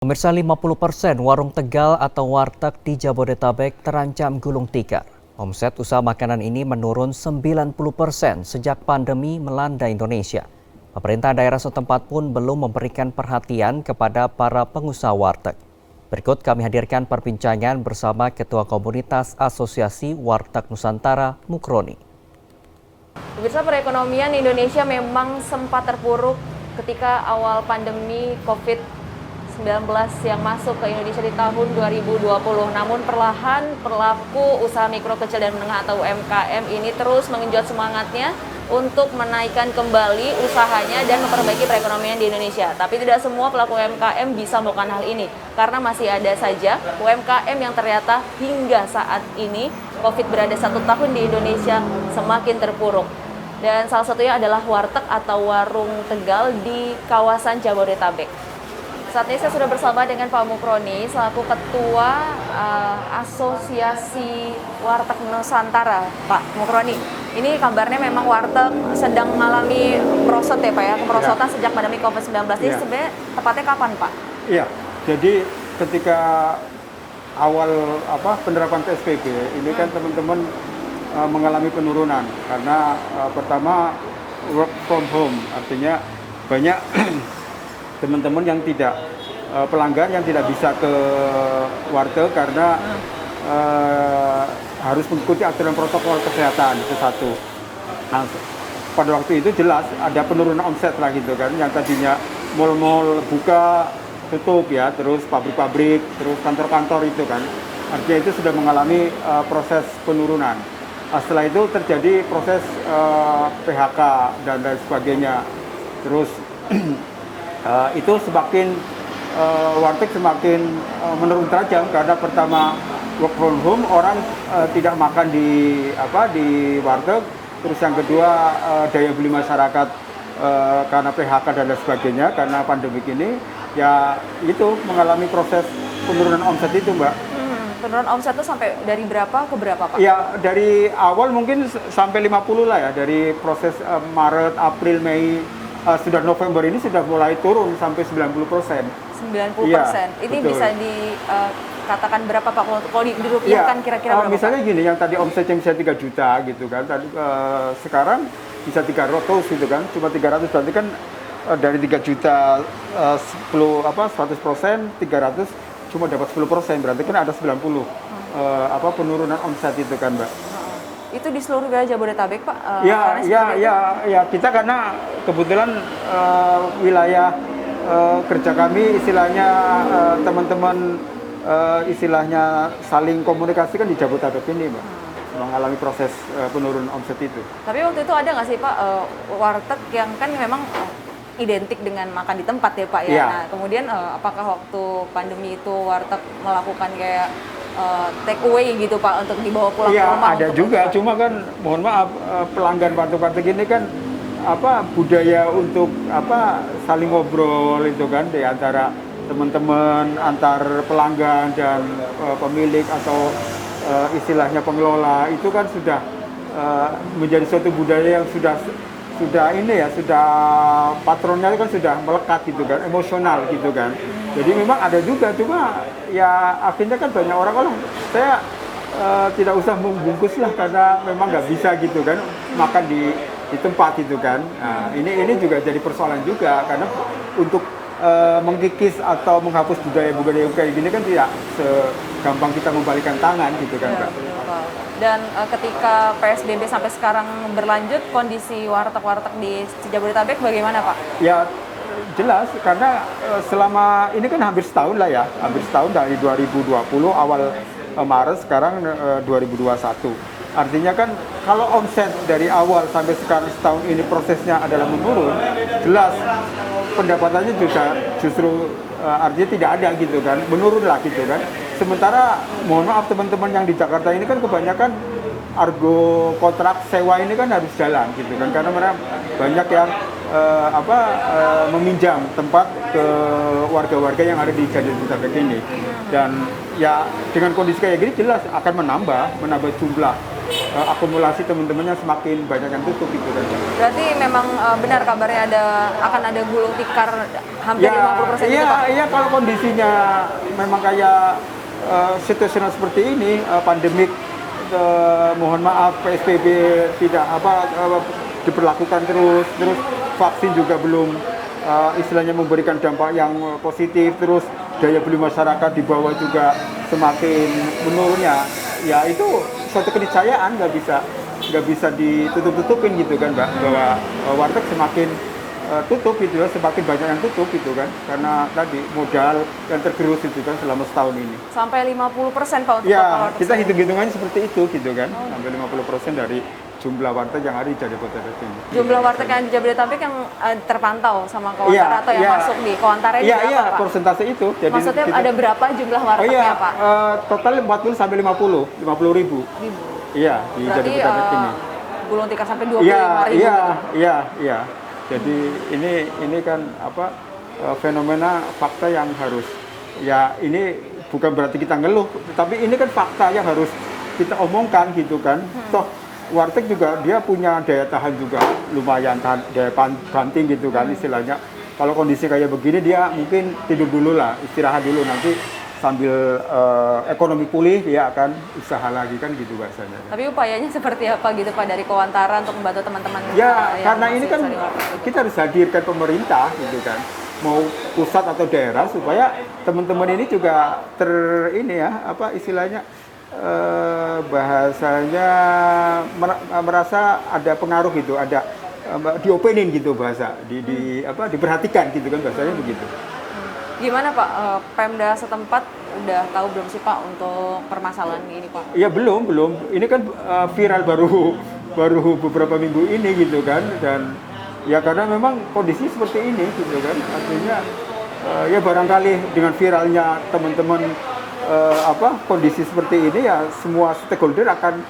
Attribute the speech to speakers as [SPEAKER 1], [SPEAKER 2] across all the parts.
[SPEAKER 1] Pemirsa, 50% warung Tegal atau warteg di Jabodetabek terancam gulung tikar. Omset usaha makanan ini menurun 90% sejak pandemi melanda Indonesia. Pemerintah daerah setempat pun belum memberikan perhatian kepada para pengusaha warteg. Berikut kami hadirkan perbincangan bersama Ketua Komunitas Asosiasi Warteg Nusantara, Mukroni.
[SPEAKER 2] Pemirsa, perekonomian Indonesia memang sempat terpuruk ketika awal pandemi COVID-19 yang masuk ke Indonesia di tahun 2020. Namun perlahan pelaku usaha mikro, kecil, dan menengah atau UMKM ini terus mengenjot semangatnya untuk menaikkan kembali usahanya dan memperbaiki perekonomian di Indonesia. Tapi tidak semua pelaku UMKM bisa melakukan hal ini, karena masih ada saja UMKM yang ternyata hingga saat ini COVID berada 1 tahun di Indonesia semakin terpuruk. Dan salah satunya adalah warteg atau warung Tegal di kawasan Jabodetabek. Saat ini saya sudah bersama dengan Pak Mukroni selaku Ketua Asosiasi Warteg Nusantara. Pak Mukroni, ini kabarnya memang warteg sedang mengalami merosot ya Pak ya, kemerosotan sejak pandemi COVID-19. Ini sebenarnya tepatnya kapan Pak?
[SPEAKER 3] Iya, jadi ketika awal penerapan PSBB ini kan teman-teman mengalami penurunan karena pertama work from home, artinya banyak teman-teman yang tidak pelanggan yang tidak bisa ke warteg karena harus mengikuti aturan protokol kesehatan, itu satu. Nah, pada waktu itu jelas ada penurunan omset lah gitu kan, yang tadinya mal-mal buka tutup ya, terus pabrik-pabrik, terus kantor-kantor itu kan, artinya itu sudah mengalami proses penurunan. Setelah itu terjadi proses PHK dan lain sebagainya, terus itu semakin warteg semakin menurun tajam karena pertama work from home, orang tidak makan di warteg, terus yang kedua daya beli masyarakat karena PHK dan lain sebagainya karena pandemik ini ya itu mengalami proses penurunan omset itu, Mbak.
[SPEAKER 2] Penurunan omset itu sampai dari berapa ke berapa Pak?
[SPEAKER 3] Ya, dari awal mungkin sampai 50 lah ya, dari proses Maret, April, Mei, sudah November ini sudah mulai turun sampai 90%.
[SPEAKER 2] 90%.
[SPEAKER 3] Ya,
[SPEAKER 2] ini
[SPEAKER 3] betul.
[SPEAKER 2] Bisa dikatakan berapa Pak kalau dirupiahkan kira-kira berapa?
[SPEAKER 3] Misalnya
[SPEAKER 2] Pak?
[SPEAKER 3] gini, yang tadi omsetnya bisa 3 juta gitu kan, tadi sekarang bisa 300 gitu kan, cuma 300 berarti kan dari 3 juta 100%, 300 cuma dapat 10%, berarti kan ada 90 penurunan omset itu kan, Mbak.
[SPEAKER 2] Itu di seluruh wilayah Jabodetabek, Pak?
[SPEAKER 3] Ya, kita karena kebetulan wilayah kerja kami istilahnya teman-teman istilahnya saling komunikasi kan di Jabodetabek ini, Mbak. Mengalami proses penurunan omset itu.
[SPEAKER 2] Tapi waktu itu ada nggak sih Pak warteg yang kan memang identik dengan makan di tempat ya Pak ya?
[SPEAKER 3] Ya.
[SPEAKER 2] Nah kemudian apakah waktu pandemi itu warteg melakukan kayak take away gitu Pak untuk dibawa pulang ke rumah?
[SPEAKER 3] Iya, ada juga. Cuma kan mohon maaf, pelanggan warteg-warteg ini kan budaya untuk saling ngobrol itu kan di antara teman-teman, antar pelanggan dan pemilik atau istilahnya pengelola itu kan sudah menjadi suatu budaya yang sudah patronnya kan sudah melekat gitu kan, emosional gitu kan. Jadi memang ada juga, cuma ya akhirnya kan banyak orang saya tidak usah membungkus lah karena memang nggak bisa gitu kan makan di tempat gitu kan. Nah, ini juga jadi persoalan juga karena untuk mengkikis atau menghapus budaya kayak gini kan tidak segampang kita membalikkan tangan gitu kan, Pak.
[SPEAKER 2] Dan ketika PSBB sampai sekarang berlanjut, kondisi warteg-warteg di Jabodetabek bagaimana Pak?
[SPEAKER 3] Ya jelas, karena selama ini kan hampir setahun lah ya, hampir setahun dari 2020 awal Maret, sekarang 2021. Artinya kan kalau omset dari awal sampai sekarang setahun ini prosesnya adalah menurun, jelas pendapatannya juga justru artinya tidak ada gitu kan, menurun lah gitu kan. Sementara mohon maaf teman-teman yang di Jakarta ini kan kebanyakan argo kontrak sewa ini kan harus jalan gitu kan, karena mereka banyak yang meminjam tempat ke warga-warga yang ada di Jabodetabek ini. Dan ya dengan kondisi kayak gini jelas akan menambah jumlah akumulasi teman-temannya semakin banyak yang tutup gitu kan.
[SPEAKER 2] Berarti memang benar kabarnya akan ada gulung tikar hampir 50% gitu, Pak?
[SPEAKER 3] Iya, kalau kondisinya memang kayak situasional seperti ini, pandemik, mohon maaf PSBB tidak diberlakukan terus vaksin juga belum istilahnya memberikan dampak yang positif, terus daya beli masyarakat di bawah juga semakin menurunnya, ya itu suatu keniscayaan nggak bisa ditutup-tutupin gitu kan, Mbak, bahwa warteg semakin tutup gitu ya, semakin banyak yang tutup gitu kan, karena tadi modal yang tergerus itu kan selama setahun ini.
[SPEAKER 2] Sampai 50% Pak untuk
[SPEAKER 3] Ya,
[SPEAKER 2] warteg
[SPEAKER 3] kita
[SPEAKER 2] sendiri?
[SPEAKER 3] hitung-hitungannya seperti itu gitu kan, sampai 50% dari jumlah warteg yang ada di Jabodetabek ini.
[SPEAKER 2] Jumlah warteg yang di Jabodetabek yang terpantau sama Kawantara atau yang masuk di Kawantara ini berapa,
[SPEAKER 3] Iya,
[SPEAKER 2] Pak?
[SPEAKER 3] persentase itu. Jadi
[SPEAKER 2] Maksudnya ada berapa jumlah wartegnya, Pak?
[SPEAKER 3] Total 40 sampai 50 ribu. Iya, di
[SPEAKER 2] Berarti
[SPEAKER 3] Jabodetabek ini.
[SPEAKER 2] gulung tikar sampai 25.000.
[SPEAKER 3] Iya. Jadi ini kan fenomena fakta yang harus, ya ini bukan berarti kita ngeluh, tapi ini kan fakta yang harus kita omongkan gitu kan. Toh warteg juga dia punya daya tahan juga lumayan, daya banting gitu kan istilahnya. Kalau kondisi kayak begini dia mungkin tidur dulu lah, istirahat dulu, nanti sambil ekonomi pulih dia akan usaha lagi kan gitu bahasanya.
[SPEAKER 2] Tapi upayanya seperti apa gitu Pak dari Kawantara untuk membantu teman-teman?
[SPEAKER 3] Ya,
[SPEAKER 2] yang
[SPEAKER 3] karena ini
[SPEAKER 2] masih
[SPEAKER 3] kan
[SPEAKER 2] cari warteg?
[SPEAKER 3] kita harus hadirkan pemerintah gitu kan, mau pusat atau daerah, supaya teman-teman ini juga istilahnya bahasanya merasa ada pengaruh gitu, ada diopenin gitu bahasa, diperhatikan gitu kan bahasanya begitu.
[SPEAKER 2] Gimana Pak, Pemda setempat udah tahu belum sih Pak untuk permasalahan ini Pak?
[SPEAKER 3] Ya belum. Ini kan viral baru beberapa minggu ini gitu kan, dan ya karena memang kondisi seperti ini gitu kan, artinya ya barangkali dengan viralnya teman-teman kondisi seperti ini, ya semua stakeholder akan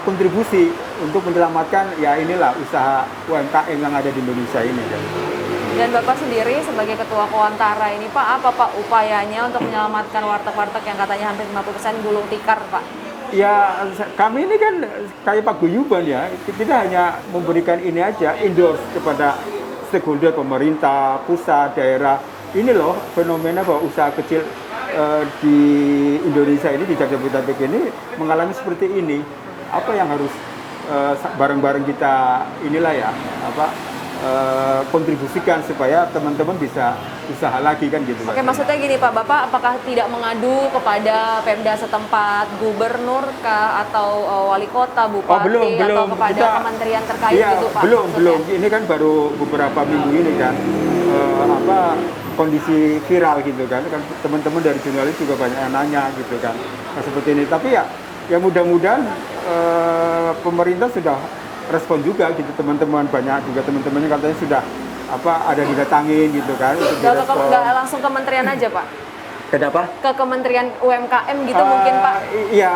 [SPEAKER 3] kontribusi untuk menyelamatkan ya inilah usaha UMKM yang ada di Indonesia ini kan.
[SPEAKER 2] Dan Bapak sendiri sebagai Ketua Kawantara ini Pak, apa Pak upayanya untuk menyelamatkan warteg-warteg yang katanya hampir 50% gulung tikar Pak?
[SPEAKER 3] Ya kami ini kan kayak paguyuban ya, kita hanya memberikan ini aja, endorse kepada stakeholder pemerintah, pusat, daerah. Ini loh fenomena bahwa usaha kecil di Indonesia ini, di Jabodetabek ini mengalami seperti ini. Apa yang harus bareng-bareng kita kontribusikan supaya teman-teman bisa usaha lagi kan gitu.
[SPEAKER 2] Oke, maksudnya gini Pak, Bapak apakah tidak mengadu kepada Pemda setempat, gubernur kah, atau wali kota, bupati, atau kepada kementerian terkait gitu Pak?
[SPEAKER 3] Belum. Ini kan baru beberapa minggu ini kan kondisi viral gitu kan teman-teman dari jurnalis juga banyak yang nanya gitu kan. Nah, seperti ini. Tapi ya mudah-mudahan pemerintah sudah respon juga gitu, teman-teman banyak juga teman-temannya katanya sudah ada didatangin gitu kan untuk direspon.
[SPEAKER 2] Nggak langsung kementerian aja Pak?
[SPEAKER 3] Kenapa?
[SPEAKER 2] Ke Kementerian UMKM gitu mungkin Pak?
[SPEAKER 3] Iya,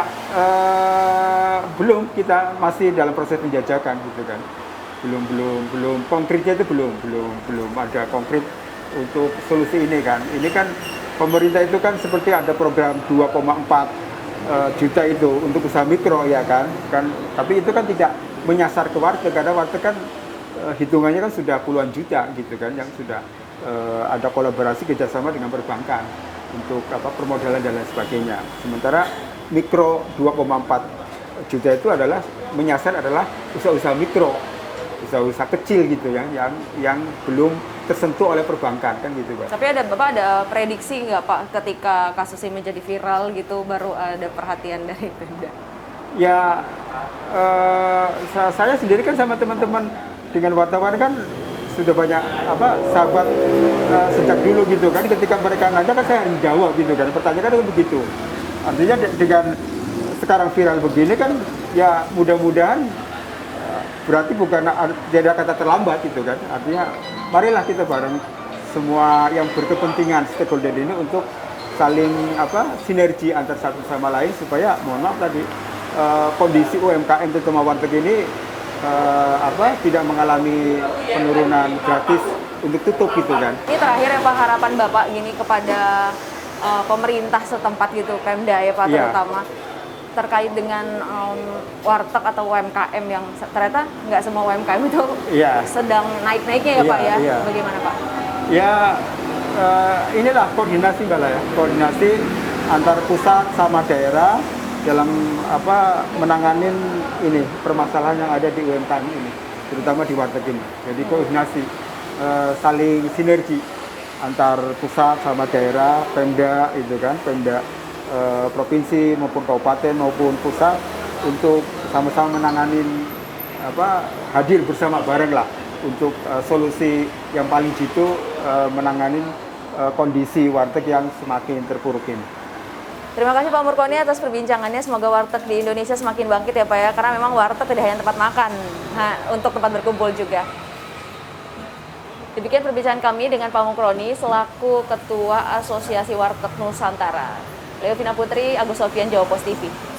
[SPEAKER 3] belum, kita masih dalam proses penjajakan gitu kan. Belum konkretnya itu belum ada konkret untuk solusi ini kan. Ini kan pemerintah itu kan seperti ada program 2,4 juta itu untuk usaha mikro ya kan. Tapi itu kan tidak menyasar ke warteg, karena warteg kan hitungannya kan sudah puluhan juta gitu kan, yang sudah ada kolaborasi kerjasama dengan perbankan untuk permodalan dan lain sebagainya. Sementara mikro 2,4 juta itu adalah menyasar adalah usaha-usaha mikro, usaha-usaha kecil gitu yang belum tersentuh oleh perbankan kan gitu Pak.
[SPEAKER 2] Tapi Bapak ada prediksi nggak Pak ketika kasus ini menjadi viral gitu baru ada perhatian dari Pemda?
[SPEAKER 3] Ya saya sendiri kan sama teman-teman dengan wartawan kan sudah banyak sahabat sejak dulu gitu kan, ketika mereka nanya kan saya jawab gitu kan, pertanyaan kan begitu. Artinya dengan sekarang viral begini kan ya mudah-mudahan berarti bukan tidak kata terlambat gitu kan. Artinya marilah kita bareng semua yang berkepentingan stakeholder ini untuk saling sinergi antar satu sama lain supaya mohon maaf tadi kondisi UMKM terutama warteg ini tidak mengalami penurunan gratis untuk tutup gitu kan.
[SPEAKER 2] Ini terakhir ya Pak, harapan Bapak gini kepada pemerintah setempat gitu, Pemda ya Pak terutama. terkait dengan warteg atau UMKM yang ternyata nggak semua UMKM itu
[SPEAKER 3] Iya.
[SPEAKER 2] sedang naik-naiknya ya
[SPEAKER 3] Iya,
[SPEAKER 2] Pak ya.
[SPEAKER 3] iya.
[SPEAKER 2] Bagaimana Pak?
[SPEAKER 3] Ya, inilah koordinasi Mbak ya, koordinasi antar pusat sama daerah dalam menanganin ini permasalahan yang ada di UMKM ini, terutama di warteg ini. Jadi koordinasi, saling sinergi antar pusat sama daerah, Pemda itu kan, Pemda provinsi maupun kabupaten maupun pusat untuk sama-sama menanganin hadir bersama bareng lah untuk solusi yang paling jitu menangani kondisi warteg yang semakin terpuruk ini.
[SPEAKER 2] Terima kasih Pak Murkoni atas perbincangannya. Semoga warteg di Indonesia semakin bangkit ya Pak ya, karena memang warteg tidak hanya tempat makan, untuk tempat berkumpul juga. Demikian perbincangan kami dengan Pak Murkoni selaku Ketua Asosiasi Warteg Nusantara. Leo Vina Putri, Agus Sofian, Jawa Post TV.